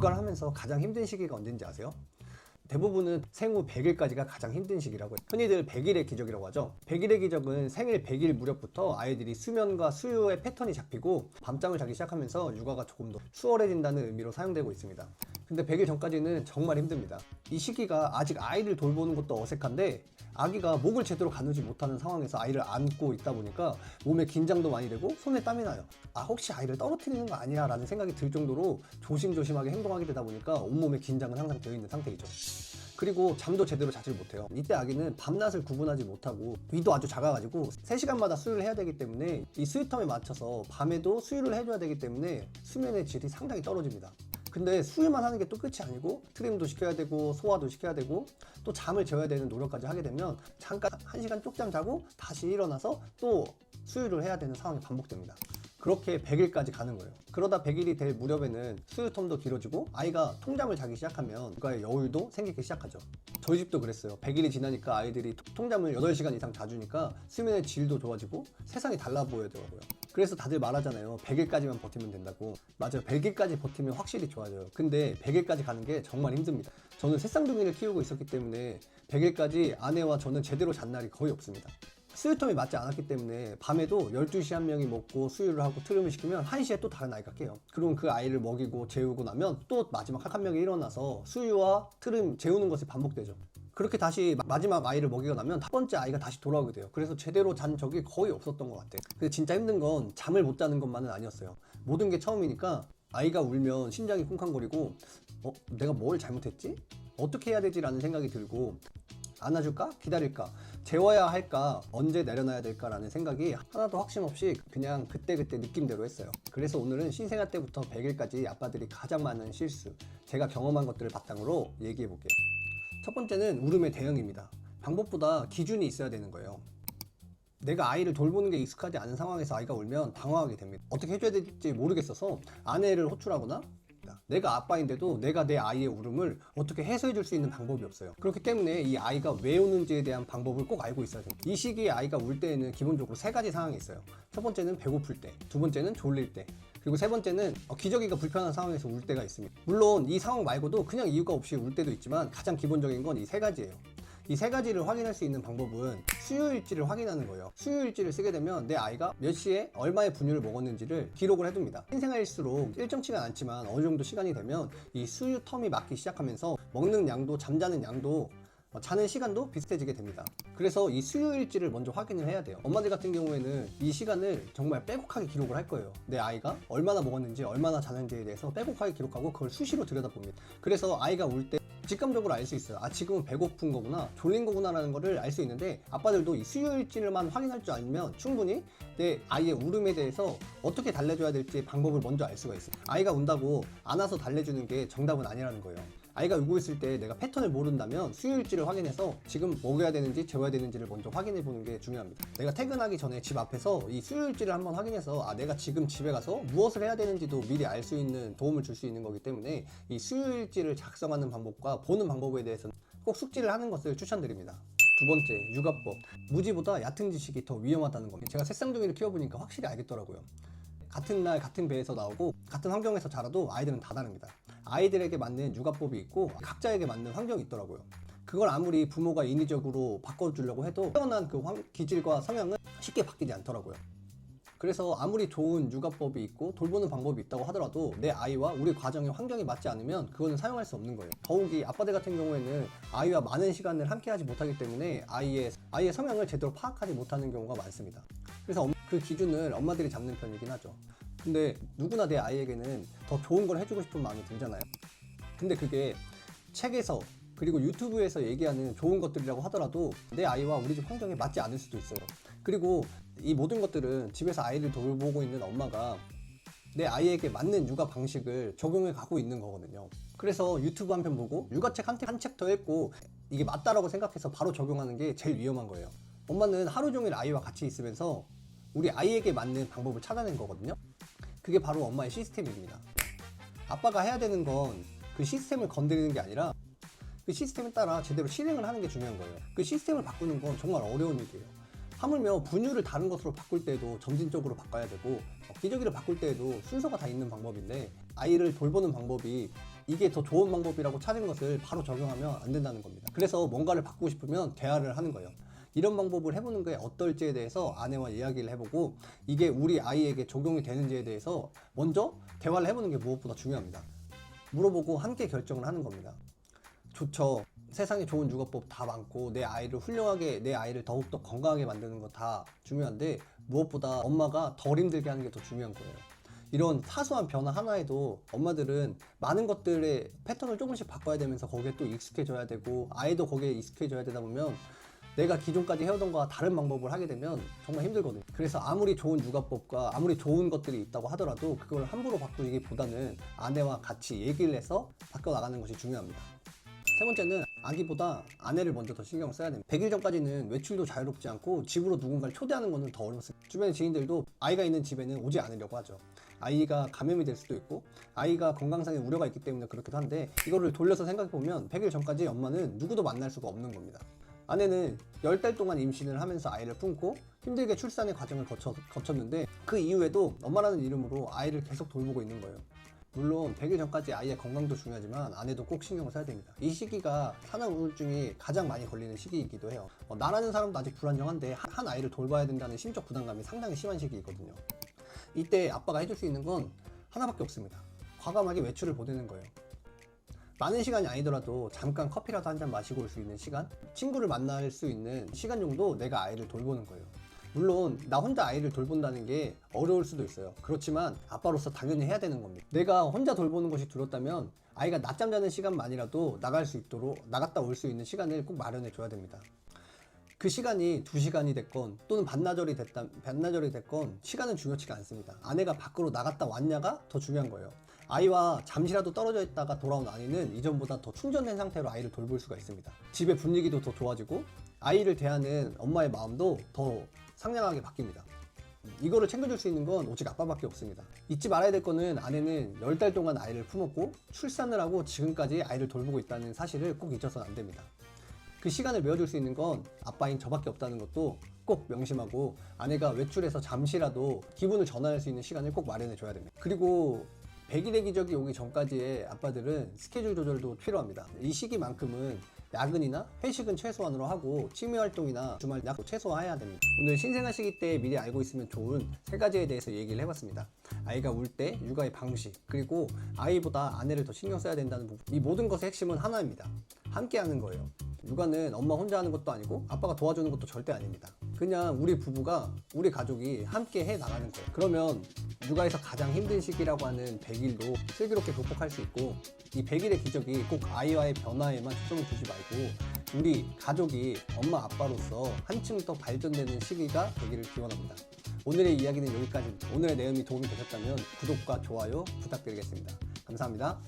육아를 하면서 가장 힘든 시기가 언제인지 아세요? 대부분은 생후 100일까지가 가장 힘든 시기라고 해요. 흔히들 100일의 기적이라고 하죠. 100일의 기적은 생일 100일 무렵부터 아이들이 수면과 수유의 패턴이 잡히고 밤잠을 자기 시작하면서 육아가 조금 더 수월해진다는 의미로 사용되고 있습니다. 근데 100일 전까지는 정말 힘듭니다. 이 시기가 아직 아이를 돌보는 것도 어색한데 아기가 목을 제대로 가누지 못하는 상황에서 아이를 안고 있다 보니까 몸에 긴장도 많이 되고 손에 땀이 나요. 혹시 아이를 떨어뜨리는 거 아니야 라는 생각이 들 정도로 조심조심하게 행동하게 되다 보니까 온몸에 긴장은 항상 되어 있는 상태이죠. 그리고 잠도 제대로 자질 못해요. 이때 아기는 밤낮을 구분하지 못하고 위도 아주 작아가지고 3시간마다 수유를 해야 되기 때문에 이 수유텀에 맞춰서 밤에도 수유를 해줘야 되기 때문에 수면의 질이 상당히 떨어집니다. 근데 수유만 하는 게 또 끝이 아니고 트림도 시켜야 되고 소화도 시켜야 되고 또 잠을 재워야 되는 노력까지 하게 되면 잠깐 1시간 쪽잠 자고 다시 일어나서 또 수유를 해야 되는 상황이 반복됩니다. 그렇게 100일까지 가는 거예요. 그러다 100일이 될 무렵에는 수유텀도 길어지고 아이가 통잠을 자기 시작하면 육아의 여유도 생기기 시작하죠. 저희 집도 그랬어요. 100일이 지나니까 아이들이 통잠을 8시간 이상 자주니까 수면의 질도 좋아지고 세상이 달라 보이더라고요. 그래서 다들 말하잖아요. 100일까지만 버티면 된다고. 맞아요. 100일까지 버티면 확실히 좋아져요. 근데 100일까지 가는 게 정말 힘듭니다. 저는 새쌍둥이를 키우고 있었기 때문에 100일까지 아내와 저는 제대로 잔 날이 거의 없습니다. 수유텀이 맞지 않았기 때문에 밤에도 12시에 한 명이 먹고 수유를 하고 트림을 시키면 1시에 또 다른 아이가 깨요. 그럼 그 아이를 먹이고 재우고 나면 또 마지막 한 명이 일어나서 수유와 트림 재우는 것이 반복되죠. 그렇게 다시 마지막 아이를 먹이고 나면 첫 번째 아이가 다시 돌아오게 돼요. 그래서 제대로 잔 적이 거의 없었던 것 같아요. 근데 진짜 힘든 건 잠을 못 자는 것만은 아니었어요. 모든 게 처음이니까 아이가 울면 심장이 쿵쾅거리고 내가 뭘 잘못했지? 어떻게 해야 되지? 라는 생각이 들고 안아줄까? 기다릴까? 재워야 할까? 언제 내려놔야 될까? 라는 생각이 하나도 확신 없이 그냥 그때그때 느낌대로 했어요. 그래서 오늘은 신생아 때부터 100일까지 아빠들이 가장 많은 실수, 제가 경험한 것들을 바탕으로 얘기해 볼게요. 첫 번째는 울음의 대응입니다. 방법보다 기준이 있어야 되는 거예요. 내가 아이를 돌보는 게 익숙하지 않은 상황에서 아이가 울면 당황하게 됩니다. 어떻게 해줘야 될지 모르겠어서 아내를 호출하거나 내가 아빠인데도 내가 내 아이의 울음을 어떻게 해소해 줄 수 있는 방법이 없어요. 그렇기 때문에 이 아이가 왜 우는지에 대한 방법을 꼭 알고 있어야 됩니다. 이 시기에 아이가 울 때에는 기본적으로 3가지 상황이 있어요. 첫 번째는 배고플 때, 두 번째는 졸릴 때, 그리고 세 번째는 기저귀가 불편한 상황에서 울 때가 있습니다. 물론 이 상황 말고도 그냥 이유가 없이 울 때도 있지만 가장 기본적인 건 이 3가지예요. 이 3가지를 확인할 수 있는 방법은 수유일지를 확인하는 거예요. 수유일지를 쓰게 되면 내 아이가 몇 시에 얼마의 분유를 먹었는지를 기록을 해둡니다. 신생아일수록 일정치가 않지만 어느 정도 시간이 되면 이 수유 텀이 맞기 시작하면서 먹는 양도 잠자는 양도 자는 시간도 비슷해지게 됩니다. 그래서 이 수유일지를 먼저 확인을 해야 돼요. 엄마들 같은 경우에는 이 시간을 정말 빼곡하게 기록을 할 거예요. 내 아이가 얼마나 먹었는지 얼마나 자는지에 대해서 빼곡하게 기록하고 그걸 수시로 들여다봅니다. 그래서 아이가 울 때 직감적으로 알 수 있어요. 지금은 배고픈 거구나, 졸린 거구나 라는 거를 알 수 있는데 아빠들도 이 수유일지를만 확인할 줄 알면 충분히 내 아이의 울음에 대해서 어떻게 달래줘야 될지 방법을 먼저 알 수가 있어요. 아이가 운다고 안아서 달래주는 게 정답은 아니라는 거예요. 아이가 울고 있을 때 내가 패턴을 모른다면 수유일지를 확인해서 지금 먹여야 되는지 재워야 되는지를 먼저 확인해 보는 게 중요합니다. 내가 퇴근하기 전에 집 앞에서 이 수유일지를 한번 확인해서 내가 지금 집에 가서 무엇을 해야 되는지도 미리 알 수 있는 도움을 줄 수 있는 거기 때문에 이 수유일지를 작성하는 방법과 보는 방법에 대해서는 꼭 숙지를 하는 것을 추천드립니다. 두 번째, 육아법. 무지보다 얕은 지식이 더 위험하다는 겁니다. 제가 새쌍둥이를 키워보니까 확실히 알겠더라고요. 같은 날 같은 배에서 나오고 같은 환경에서 자라도 아이들은 다 다릅니다. 아이들에게 맞는 육아법이 있고 각자에게 맞는 환경이 있더라고요. 그걸 아무리 부모가 인위적으로 바꿔주려고 해도 태어난 그 기질과 성향은 쉽게 바뀌지 않더라고요. 그래서 아무리 좋은 육아법이 있고 돌보는 방법이 있다고 하더라도 내 아이와 우리 가정의 환경이 맞지 않으면 그거는 사용할 수 없는 거예요. 더욱이 아빠들 같은 경우에는 아이와 많은 시간을 함께 하지 못하기 때문에 아이의 성향을 제대로 파악하지 못하는 경우가 많습니다. 그래서 그 기준을 엄마들이 잡는 편이긴 하죠. 근데 누구나 내 아이에게는 더 좋은 걸 해주고 싶은 마음이 들잖아요. 근데 그게 책에서 그리고 유튜브에서 얘기하는 좋은 것들이라고 하더라도 내 아이와 우리 집 환경에 맞지 않을 수도 있어요. 그리고 이 모든 것들은 집에서 아이를 돌보고 있는 엄마가 내 아이에게 맞는 육아 방식을 적용해 가고 있는 거거든요. 그래서 유튜브 한 편 보고 육아책 한 책 더 읽고 이게 맞다라고 생각해서 바로 적용하는 게 제일 위험한 거예요. 엄마는 하루 종일 아이와 같이 있으면서 우리 아이에게 맞는 방법을 찾아낸 거거든요. 그게 바로 엄마의 시스템입니다. 아빠가 해야 되는 건 그 시스템을 건드리는 게 아니라 그 시스템에 따라 제대로 실행을 하는 게 중요한 거예요. 그 시스템을 바꾸는 건 정말 어려운 일이에요. 하물며 분유를 다른 것으로 바꿀 때도 점진적으로 바꿔야 되고 기저귀를 바꿀 때에도 순서가 다 있는 방법인데 아이를 돌보는 방법이 이게 더 좋은 방법이라고 찾은 것을 바로 적용하면 안 된다는 겁니다. 그래서 뭔가를 바꾸고 싶으면 대화를 하는 거예요. 이런 방법을 해보는 게 어떨지에 대해서 아내와 이야기를 해보고 이게 우리 아이에게 적용이 되는지에 대해서 먼저 대화를 해보는 게 무엇보다 중요합니다. 물어보고 함께 결정을 하는 겁니다. 좋죠. 세상에 좋은 육아법 다 많고 내 아이를 훌륭하게, 내 아이를 더욱더 건강하게 만드는 거 다 중요한데 무엇보다 엄마가 덜 힘들게 하는 게 더 중요한 거예요. 이런 사소한 변화 하나에도 엄마들은 많은 것들의 패턴을 조금씩 바꿔야 되면서 거기에 또 익숙해져야 되고 아이도 거기에 익숙해져야 되다 보면 내가 기존까지 해오던 거와 다른 방법을 하게 되면 정말 힘들거든요. 그래서 아무리 좋은 육아법과 아무리 좋은 것들이 있다고 하더라도 그걸 함부로 바꾸기보다는 아내와 같이 얘기를 해서 바꿔 나가는 것이 중요합니다. 세 번째는 아기보다 아내를 먼저 더 신경을 써야 됩니다. 100일 전까지는 외출도 자유롭지 않고 집으로 누군가를 초대하는 것은 더 어렵습니다. 주변의 지인들도 아이가 있는 집에는 오지 않으려고 하죠. 아이가 감염이 될 수도 있고 아이가 건강상의 우려가 있기 때문에 그렇기도 한데 이거를 돌려서 생각해보면 100일 전까지 엄마는 누구도 만날 수가 없는 겁니다. 아내는 10달 동안 임신을 하면서 아이를 품고 힘들게 출산의 과정을 거쳤는데 그 이후에도 엄마라는 이름으로 아이를 계속 돌보고 있는 거예요. 물론 100일 전까지 아이의 건강도 중요하지만 아내도 꼭 신경을 써야 됩니다. 이 시기가 산후 우울증이 가장 많이 걸리는 시기이기도 해요. 나라는 사람도 아직 불안정한데 한 아이를 돌봐야 된다는 심적 부담감이 상당히 심한 시기이거든요. 이때 아빠가 해줄 수 있는 건 하나밖에 없습니다. 과감하게 외출을 보내는 거예요. 많은 시간이 아니더라도 잠깐 커피라도 한 잔 마시고 올 수 있는 시간, 친구를 만날 수 있는 시간 정도 내가 아이를 돌보는 거예요. 물론 나 혼자 아이를 돌본다는 게 어려울 수도 있어요. 그렇지만 아빠로서 당연히 해야 되는 겁니다. 내가 혼자 돌보는 것이 두렵다면 아이가 낮잠 자는 시간만이라도 나갈 수 있도록 나갔다 올 수 있는 시간을 꼭 마련해 줘야 됩니다. 그 시간이 2시간이 됐건 또는 반나절이 됐건 시간은 중요치가 않습니다. 아내가 밖으로 나갔다 왔냐가 더 중요한 거예요. 아이와 잠시라도 떨어져 있다가 돌아온 아내는 이전보다 더 충전된 상태로 아이를 돌볼 수가 있습니다. 집의 분위기도 더 좋아지고 아이를 대하는 엄마의 마음도 더 상냥하게 바뀝니다. 이거를 챙겨줄 수 있는 건 오직 아빠밖에 없습니다. 잊지 말아야 될 거는 아내는 10달 동안 아이를 품었고 출산을 하고 지금까지 아이를 돌보고 있다는 사실을 꼭 잊어서는 안 됩니다. 그 시간을 메워줄 수 있는 건 아빠인 저밖에 없다는 것도 꼭 명심하고 아내가 외출해서 잠시라도 기분을 전환할 수 있는 시간을 꼭 마련해 줘야 됩니다. 그리고 100일의 기적이 오기 전까지의 아빠들은 스케줄 조절도 필요합니다. 이 시기만큼은 야근이나 회식은 최소한으로 하고 취미 활동이나 주말 약속 최소화해야 됩니다. 오늘 신생아 시기 때 미리 알고 있으면 좋은 3가지에 대해서 얘기를 해봤습니다. 아이가 울 때 육아의 방식, 그리고 아이보다 아내를 더 신경 써야 된다는 부분. 이 모든 것의 핵심은 하나입니다. 함께 하는 거예요. 육아는 엄마 혼자 하는 것도 아니고 아빠가 도와주는 것도 절대 아닙니다. 그냥 우리 부부가, 우리 가족이 함께 해 나가는 거예요. 그러면 육아에서 가장 힘든 시기라고 하는 100일도 슬기롭게 극복할 수 있고 이 100일의 기적이 꼭 아이와의 변화에만 초점을 두지 말고 우리 가족이 엄마 아빠로서 한층 더 발전되는 시기가 되기를 기원합니다. 오늘의 이야기는 여기까지입니다. 오늘의 내용이 도움이 되셨다면 구독과 좋아요 부탁드리겠습니다. 감사합니다.